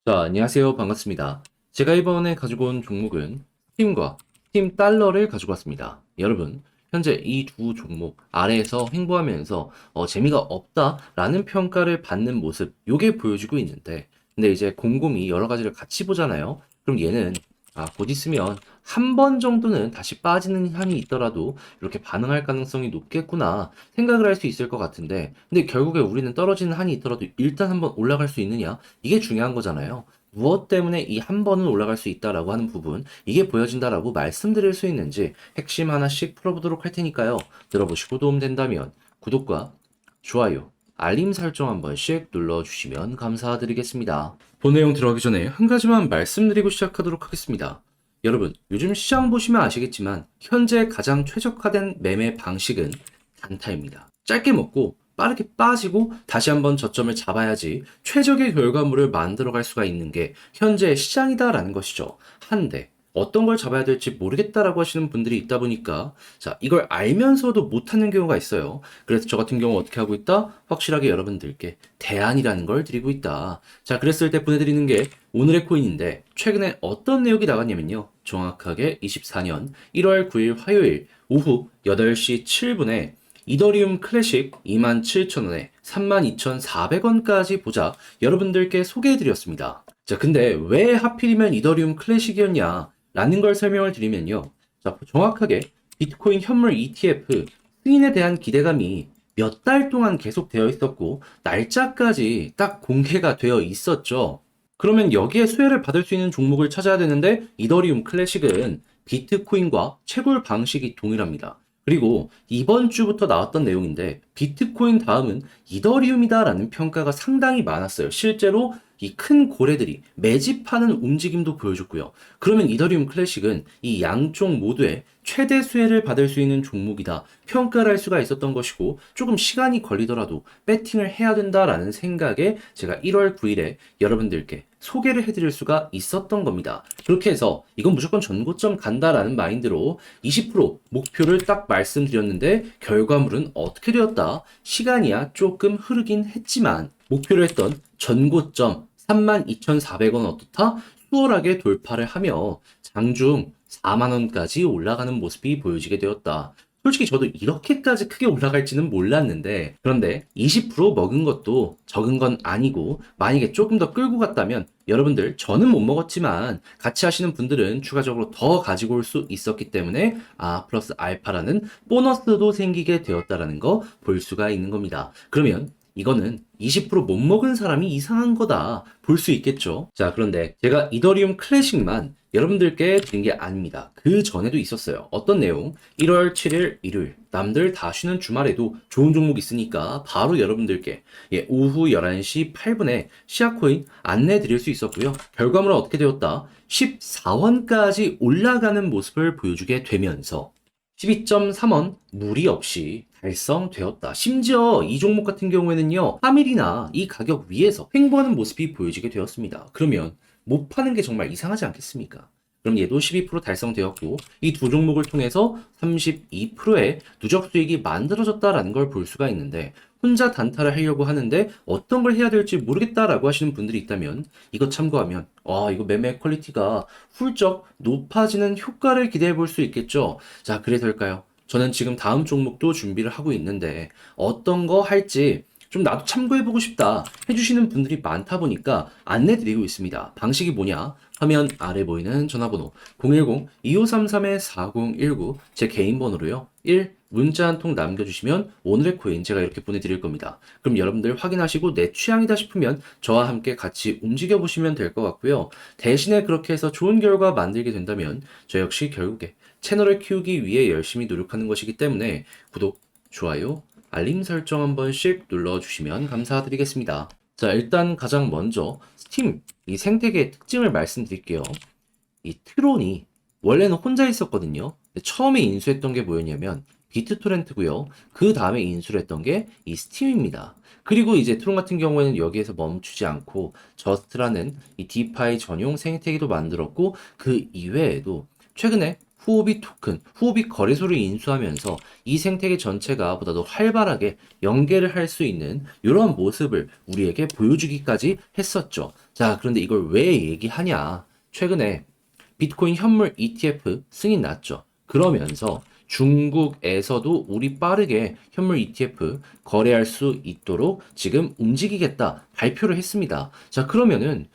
자, 안녕하세요. 반갑습니다. 제가 이번에 가지고 온 종목은 스팀과 스팀 달러를 가지고 왔습니다. 여러분, 현재 이 두 종목 아래에서 횡보하면서 재미가 없다라는 평가를 받는 모습, 요게 보여주고 있는데, 근데 이제 곰곰이 여러 가지를 같이 보잖아요. 그럼 얘는 곧 있으면 한 번 정도는 다시 빠지는 한이 있더라도 이렇게 반응할 가능성이 높겠구나 생각을 할 수 있을 것 같은데, 근데 결국에 우리는 떨어지는 한이 있더라도 일단 한번 올라갈 수 있느냐? 이게 중요한 거잖아요. 무엇 때문에 이 한 번은 올라갈 수 있다라고 하는 부분, 이게 보여진다라고 말씀드릴 수 있는지 핵심 하나씩 풀어보도록 할 테니까요. 들어보시고 도움된다면 구독과 좋아요, 알림 설정 한 번씩 눌러주시면 감사드리겠습니다. 본 내용 들어가기 전에 한 가지만 말씀드리고 시작하도록 하겠습니다. 여러분, 요즘 시장 보시면 아시겠지만 현재 가장 최적화된 매매 방식은 단타입니다. 짧게 먹고 빠르게 빠지고 다시 한번 저점을 잡아야지 최적의 결과물을 만들어갈 수가 있는 게 현재 시장이다라는 것이죠. 한데 어떤 걸 잡아야 될지 모르겠다라고 하시는 분들이 있다 보니까 자, 이걸 알면서도 못하는 경우가 있어요. 그래서 저 같은 경우 어떻게 하고 있다? 확실하게 여러분들께 대안이라는 걸 드리고 있다. 자, 그랬을 때 보내드리는 게 오늘의 코인인데 최근에 어떤 내용이 나갔냐면요. 정확하게 24년 1월 9일 화요일 오후 8시 7분에 이더리움 클래식 27,000원에 32,400원까지 보자 여러분들께 소개해드렸습니다. 자, 근데 왜 하필이면 이더리움 클래식이었냐? 라는 걸 설명을 드리면요. 자, 정확하게 비트코인 현물 ETF 승인에 대한 기대감이 몇 달 동안 계속되어 있었고, 날짜까지 딱 공개가 되어 있었죠. 그러면 여기에 수혜를 받을 수 있는 종목을 찾아야 되는데, 이더리움 클래식은 비트코인과 채굴 방식이 동일합니다. 그리고 이번 주부터 나왔던 내용인데 비트코인 다음은 이더리움이다라는 평가가 상당히 많았어요. 실제로 이 큰 고래들이 매집하는 움직임도 보여줬고요. 그러면 이더리움 클래식은 이 양쪽 모두에 최대 수혜를 받을 수 있는 종목이다 평가를 할 수가 있었던 것이고, 조금 시간이 걸리더라도 배팅을 해야 된다라는 생각에 제가 1월 9일에 여러분들께 소개를 해드릴 수가 있었던 겁니다. 그렇게 해서 이건 무조건 전고점 간다라는 마인드로 20% 목표를 딱 말씀드렸는데 결과물은 어떻게 되었다? 시간이야 조금 흐르긴 했지만 목표로 했던 전고점 32,400원 어떻다? 수월하게 돌파를 하며 장중 4만원까지 올라가는 모습이 보여지게 되었다. 솔직히 저도 이렇게까지 크게 올라갈지는 몰랐는데, 그런데 20% 먹은 것도 적은 건 아니고, 만약에 조금 더 끌고 갔다면 여러분들, 저는 못 먹었지만 같이 하시는 분들은 추가적으로 더 가지고 올 수 있었기 때문에 플러스 알파라는 보너스도 생기게 되었다라는 거 볼 수가 있는 겁니다. 그러면 이거는 20%못 먹은 사람이 이상한 거다 볼 수 있겠죠. 자, 그런데 제가 이더리움 클래식만 여러분들께 드린 게 아닙니다. 그 전에도 있었어요. 어떤 내용? 1월 7일 일요일 남들 다 쉬는 주말에도 좋은 종목 있으니까 바로 여러분들께 오후 11시 8분에 시아코인 안내 드릴 수 있었고요. 결과물은 어떻게 되었다? 14원까지 올라가는 모습을 보여주게 되면서 12.3원 무리 없이 달성되었다. 심지어 이 종목 같은 경우에는요, 3일이나 이 가격 위에서 횡보하는 모습이 보여지게 되었습니다. 그러면 못 파는 게 정말 이상하지 않겠습니까? 그럼 얘도 12% 달성되었고, 이 두 종목을 통해서 32%의 누적 수익이 만들어졌다라는 걸 볼 수가 있는데, 혼자 단타를 하려고 하는데 어떤 걸 해야 될지 모르겠다라고 하시는 분들이 있다면 이거 참고하면 이거 매매 퀄리티가 훌쩍 높아지는 효과를 기대해 볼 수 있겠죠. 자, 그래서일까요? 저는 지금 다음 종목도 준비를 하고 있는데 어떤 거 할지 좀 나도 참고해보고 싶다 해주시는 분들이 많다 보니까 안내드리고 있습니다. 방식이 뭐냐? 화면 아래 보이는 전화번호 010-2533-4019 제 개인 번호로요. 1. 문자 한 통 남겨주시면 오늘의 코인 제가 이렇게 보내드릴 겁니다. 그럼 여러분들 확인하시고 내 취향이다 싶으면 저와 함께 같이 움직여보시면 될 것 같고요. 대신에 그렇게 해서 좋은 결과 만들게 된다면 저 역시 결국에 채널을 키우기 위해 열심히 노력하는 것이기 때문에 구독, 좋아요, 알림 설정 한 번씩 눌러주시면 감사드리겠습니다. 자, 일단 가장 먼저 스팀 이 생태계의 특징을 말씀드릴게요. 이 트론이 원래는 혼자 있었거든요. 근데 처음에 인수했던 게 뭐였냐면 비트토렌트고요. 그 다음에 인수를 했던 게 이 스팀입니다. 그리고 이제 트론 같은 경우에는 여기에서 멈추지 않고 저스트라는 이 디파이 전용 생태계도 만들었고, 그 이외에도 최근에 후오비 토큰, 후오비 거래소를 인수하면서 이 생태계 전체가 보다 더 활발하게 연계를 할 수 있는 이런 모습을 우리에게 보여주기까지 했었죠. 자, 그런데 이걸 왜 얘기하냐? 최근에 비트코인 현물 ETF 승인 났죠. 그러면서 중국에서도 우리 빠르게 현물 ETF 거래할 수 있도록 지금 움직이겠다 발표를 했습니다. 자, 그러면은,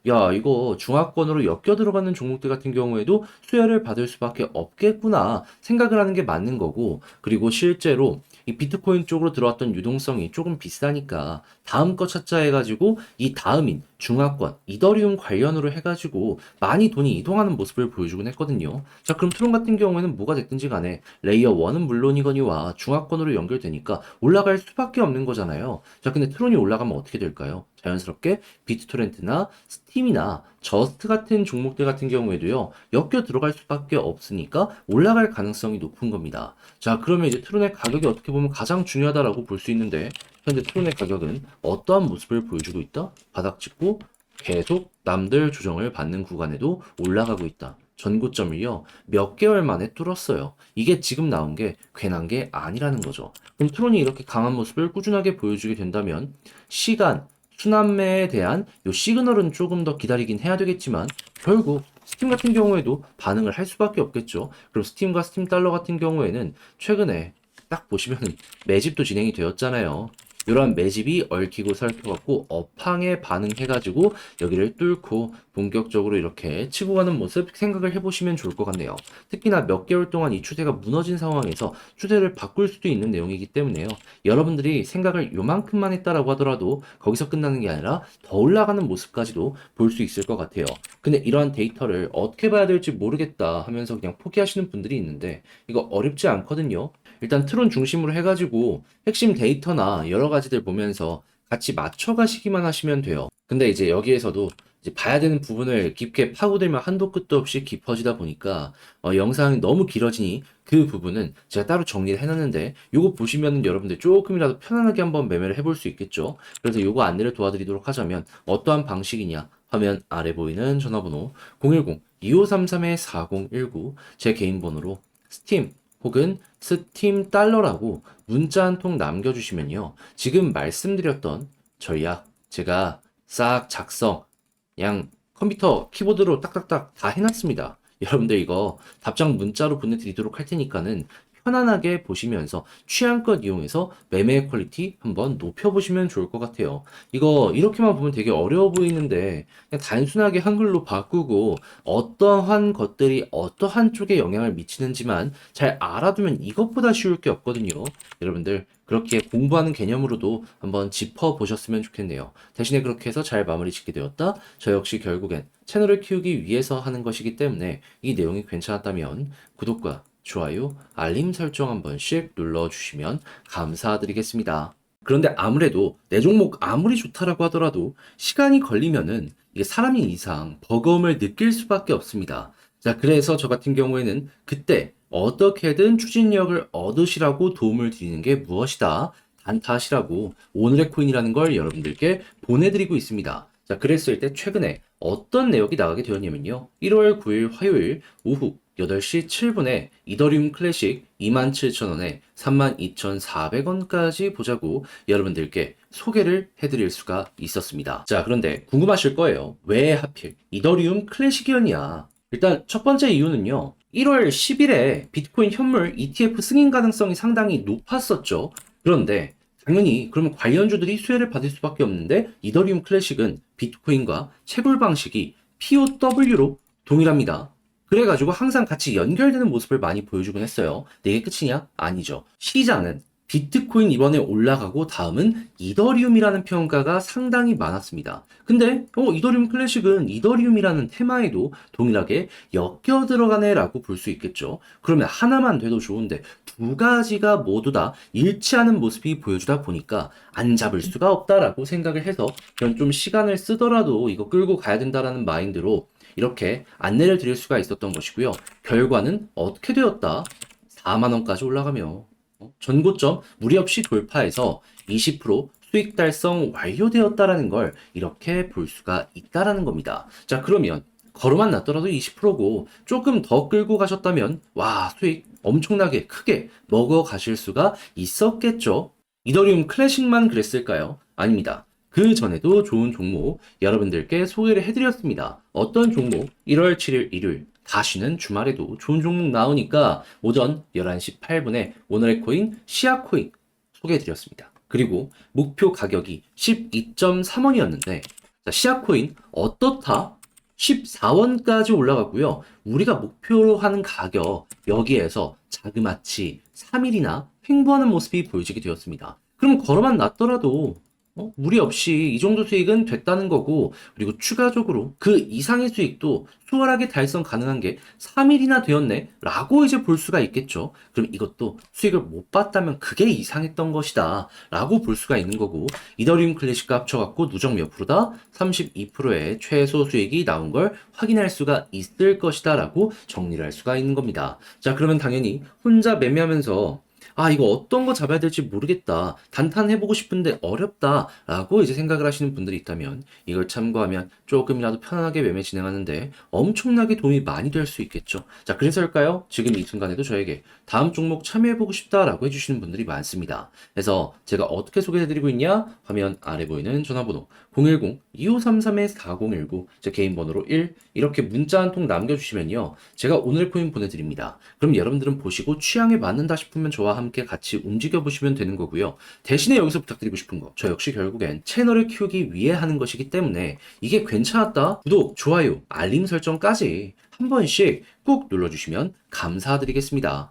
야, 이거 중화권으로 엮여 들어가는 종목들 같은 경우에도 수혜를 받을 수밖에 없겠구나 생각을 하는 게 맞는 거고, 그리고 실제로 이 비트코인 쪽으로 들어왔던 유동성이 조금 비싸니까 다음 거 찾자 해가지고 이 다음인 중화권, 이더리움 관련으로 해가지고 많이 돈이 이동하는 모습을 보여주곤 했거든요. 자, 그럼 트론 같은 경우에는 뭐가 됐든지 간에 레이어 1은 물론이거니와 중화권으로 연결되니까 올라갈 수밖에 없는 거잖아요. 자, 근데 트론이 올라가면 어떻게 될까요? 자연스럽게 비트토렌트나 스팀이나 저스트 같은 종목들 같은 경우에도요, 엮여 들어갈 수밖에 없으니까 올라갈 가능성이 높은 겁니다. 자, 그러면 이제 트론의 가격이 어떻게 보면 가장 중요하다라고 볼 수 있는데, 현재 트론의 가격은 어떠한 모습을 보여주고 있다? 바닥 찍고 계속 남들 조정을 받는 구간에도 올라가고 있다. 전고점을요, 몇 개월 만에 뚫었어요. 이게 지금 나온 게 괜한 게 아니라는 거죠. 그럼 트론이 이렇게 강한 모습을 꾸준하게 보여주게 된다면, 시간, 순환매에 대한 요 시그널은 조금 더 기다리긴 해야 되겠지만, 결국 스팀 같은 경우에도 반응을 할 수밖에 없겠죠. 그럼 스팀과 스팀 달러 같은 경우에는 최근에 딱 보시면은 매집도 진행이 되었잖아요. 이러한 매집이 얽히고 설켜갖고 업황에 반응해가지고 여기를 뚫고 본격적으로 이렇게 치고 가는 모습 생각을 해보시면 좋을 것 같네요. 특히나 몇 개월 동안 이 추세가 무너진 상황에서 추세를 바꿀 수도 있는 내용이기 때문에요. 여러분들이 생각을 요만큼만 했다라고 하더라도 거기서 끝나는 게 아니라 더 올라가는 모습까지도 볼 수 있을 것 같아요. 근데 이러한 데이터를 어떻게 봐야 될지 모르겠다 하면서 그냥 포기하시는 분들이 있는데 이거 어렵지 않거든요. 일단 트론 중심으로 해가지고 핵심 데이터나 여러 가지들 보면서 같이 맞춰가시기만 하시면 돼요. 근데 이제 여기에서도 이제 봐야 되는 부분을 깊게 파고들면 한도 끝도 없이 깊어지다 보니까 영상이 너무 길어지니 그 부분은 제가 따로 정리를 해놨는데 요거 보시면은 여러분들 조금이라도 편안하게 한번 매매를 해볼 수 있겠죠. 그래서 요거 안내를 도와드리도록 하자면 어떠한 방식이냐 화면 아래 보이는 전화번호 010-2533-4019 제 개인 번호로 스팀 혹은 스팀 달러라고 문자 한 통 남겨주시면요. 지금 말씀드렸던 전략 제가 싹 작성, 그냥 컴퓨터 키보드로 딱딱딱 다 해놨습니다. 여러분들 이거 답장 문자로 보내드리도록 할 테니까는 편안하게 보시면서 취향껏 이용해서 매매 퀄리티 한번 높여보시면 좋을 것 같아요. 이거 이렇게만 보면 되게 어려워 보이는데 그냥 단순하게 한글로 바꾸고 어떠한 것들이 어떠한 쪽에 영향을 미치는지만 잘 알아두면 이것보다 쉬울 게 없거든요. 여러분들 그렇게 공부하는 개념으로도 한번 짚어보셨으면 좋겠네요. 대신에 그렇게 해서 잘 마무리 짓게 되었다. 저 역시 결국엔 채널을 키우기 위해서 하는 것이기 때문에 이 내용이 괜찮았다면 구독과 좋아요, 알림 설정 한 번씩 눌러주시면 감사드리겠습니다. 그런데 아무래도 내 종목 아무리 좋다라고 하더라도 시간이 걸리면은 이게 사람인 이상 버거움을 느낄 수밖에 없습니다. 자, 그래서 저 같은 경우에는 그때 어떻게든 추진력을 얻으시라고 도움을 드리는 게 무엇이다. 단타하시라고 오늘의 코인이라는 걸 여러분들께 보내드리고 있습니다. 자, 그랬을 때 최근에 어떤 내역이 나가게 되었냐면요. 1월 9일 화요일 오후 8시 7분에 이더리움 클래식 27,000원에 32,400원까지 보자고 여러분들께 소개를 해드릴 수가 있었습니다. 자, 그런데 궁금하실 거예요. 왜 하필 이더리움 클래식이었냐? 일단 첫 번째 이유는요. 1월 10일에 비트코인 현물 ETF 승인 가능성이 상당히 높았었죠. 그런데 당연히 그러면 관련주들이 수혜를 받을 수밖에 없는데 이더리움 클래식은 비트코인과 채굴 방식이 POW로 동일합니다. 그래가지고 항상 같이 연결되는 모습을 많이 보여주곤 했어요. 근데 이게 끝이냐? 아니죠. 시장은 비트코인 이번에 올라가고 다음은 이더리움이라는 평가가 상당히 많았습니다. 근데 이더리움 클래식은 이더리움이라는 테마에도 동일하게 엮여 들어가네라고 볼 수 있겠죠. 그러면 하나만 돼도 좋은데 두 가지가 모두 다 일치하는 모습이 보여주다 보니까 안 잡을 수가 없다라고 생각을 해서 그런 좀 시간을 쓰더라도 이거 끌고 가야 된다라는 마인드로 이렇게 안내를 드릴 수가 있었던 것이고요. 결과는 어떻게 되었다? 4만 원까지 올라가며 전고점 무리 없이 돌파해서 20% 수익 달성 완료되었다라는 걸 이렇게 볼 수가 있다라는 겁니다. 자, 그러면 걸음만 났더라도 20%고 조금 더 끌고 가셨다면 와, 수익 엄청나게 크게 먹어 가실 수가 있었겠죠. 이더리움 클래식만 그랬을까요? 아닙니다. 그 전에도 좋은 종목 여러분들께 소개를 해드렸습니다. 어떤 종목? 1월 7일 일요일 다시는 주말에도 좋은 종목 나오니까 오전 11시 8분에 오늘의 코인 시아코인 소개해드렸습니다. 그리고 목표 가격이 12.3원이었는데 시아코인 어떻다? 14원까지 올라가고요. 우리가 목표로 하는 가격 여기에서 자그마치 3일이나 횡보하는 모습이 보여지게 되었습니다. 그럼 걸어만 놨더라도 무리 없이 이 정도 수익은 됐다는 거고, 그리고 추가적으로 그 이상의 수익도 수월하게 달성 가능한 게 3일이나 되었네 라고 이제 볼 수가 있겠죠. 그럼 이것도 수익을 못 봤다면 그게 이상했던 것이다 라고 볼 수가 있는 거고, 이더리움 클래식과 합쳐갖고 누적 몇 프로다? 32%의 최소 수익이 나온 걸 확인할 수가 있을 것이다 라고 정리를 할 수가 있는 겁니다. 자, 그러면 당연히 혼자 매매하면서 아, 이거 어떤 거 잡아야 될지 모르겠다. 단탄해보고 싶은데 어렵다. 라고 이제 생각을 하시는 분들이 있다면 이걸 참고하면 조금이라도 편안하게 매매 진행하는데 엄청나게 도움이 많이 될 수 있겠죠. 자, 그래서일까요? 지금 이 순간에도 저에게 다음 종목 참여해보고 싶다라고 해주시는 분들이 많습니다. 그래서 제가 어떻게 소개해드리고 있냐? 화면 아래 보이는 전화번호 010-2533-4019 제 개인 번호로 1 이렇게 문자 한 통 남겨주시면요. 제가 오늘 코인 보내드립니다. 그럼 여러분들은 보시고 취향에 맞는다 싶으면 저와 함께 같이 움직여보시면 되는 거고요. 대신에 여기서 부탁드리고 싶은 거, 저 역시 결국엔 채널을 키우기 위해 하는 것이기 때문에 이게 괜찮았다? 구독, 좋아요, 알림 설정까지 한 번씩 꼭 눌러주시면 감사드리겠습니다.